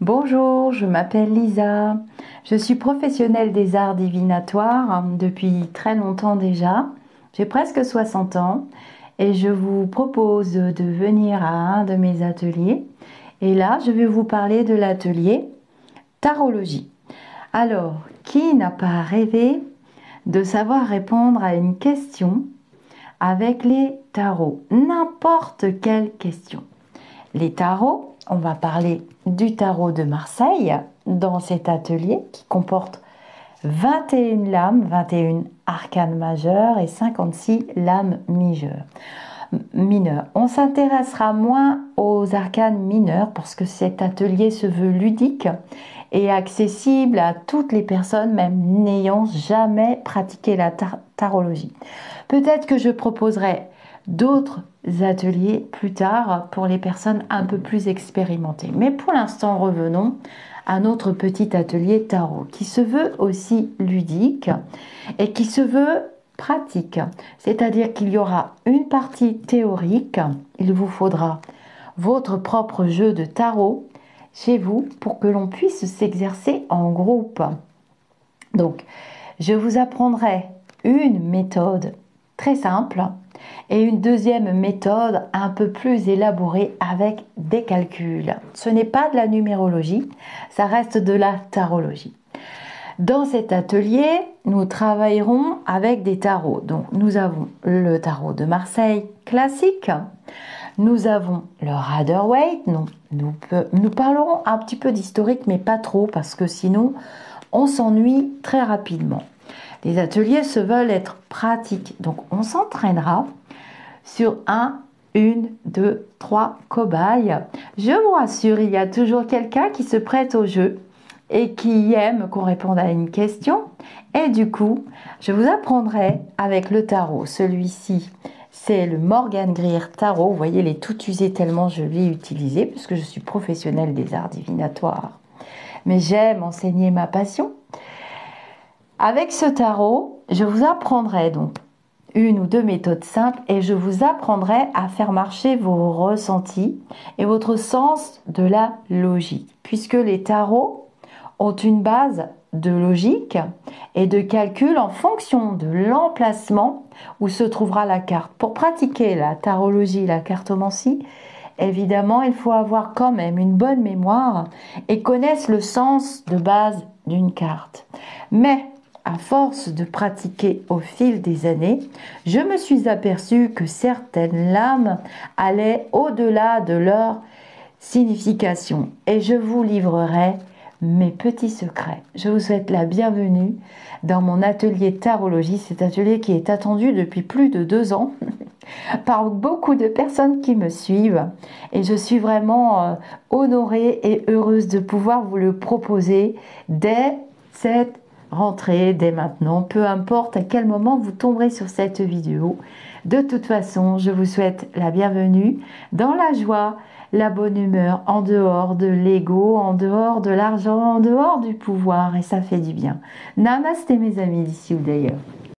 Bonjour, je m'appelle Lisa. Je suis professionnelle des arts divinatoires depuis très longtemps déjà. J'ai presque 60 ans et je vous propose de venir à un de mes ateliers. Et là, je vais vous parler de l'atelier tarologie. Alors, qui n'a pas rêvé de savoir répondre à une question avec les tarots? N'importe quelle question. Les tarots, on va parler du tarot de Marseille dans cet atelier qui comporte 21 lames, 21 arcanes majeures et 56 lames mineures. On s'intéressera moins aux arcanes mineures parce que cet atelier se veut ludique et accessible à toutes les personnes, même n'ayant jamais pratiqué la tarologie. Peut-être que je proposerai d'autres ateliers plus tard pour les personnes un peu plus expérimentées. Mais pour l'instant, revenons à notre petit atelier tarot qui se veut aussi ludique et qui se veut pratique. C'est-à-dire qu'il y aura une partie théorique. Il vous faudra votre propre jeu de tarot chez vous pour que l'on puisse s'exercer en groupe. Donc, je vous apprendrai une méthode très simple et une deuxième méthode un peu plus élaborée avec des calculs. Ce n'est pas de la numérologie, ça reste de la tarologie. Dans cet atelier, nous travaillerons avec des tarots. Donc, nous avons le tarot de Marseille classique, nous avons le Rider-Waite, nous parlerons un petit peu d'historique, mais pas trop, parce que sinon, on s'ennuie très rapidement. Les ateliers se veulent être pratiques, donc on s'entraînera sur 1, 2, 3 cobayes. Je vous rassure, il y a toujours quelqu'un qui se prête au jeu et qui aime qu'on réponde à une question. Et du coup, je vous apprendrai avec le tarot. Celui-ci, c'est le Morgan Greer Tarot. Vous voyez, il est tout usé tellement je l'ai utilisé, puisque je suis professionnelle des arts divinatoires. Mais j'aime enseigner ma passion. Avec ce tarot, je vous apprendrai donc une ou deux méthodes simples et je vous apprendrai à faire marcher vos ressentis et votre sens de la logique. Puisque les tarots ont une base de logique et de calcul en fonction de l'emplacement où se trouvera la carte. Pour pratiquer la tarologie, la cartomancie, évidemment, il faut avoir quand même une bonne mémoire et connaître le sens de base d'une carte. Mais à force de pratiquer au fil des années, je me suis aperçue que certaines lames allaient au-delà de leur signification et je vous livrerai mes petits secrets. Je vous souhaite la bienvenue dans mon atelier tarologie, cet atelier qui est attendu depuis plus de 2 ans par beaucoup de personnes qui me suivent et je suis vraiment honorée et heureuse de pouvoir vous le proposer dès cette rentrée, dès maintenant, peu importe à quel moment vous tomberez sur cette vidéo. De toute façon, je vous souhaite la bienvenue dans la joie, la bonne humeur, en dehors de l'ego, en dehors de l'argent, en dehors du pouvoir, et ça fait du bien. Namasté mes amis d'ici ou d'ailleurs.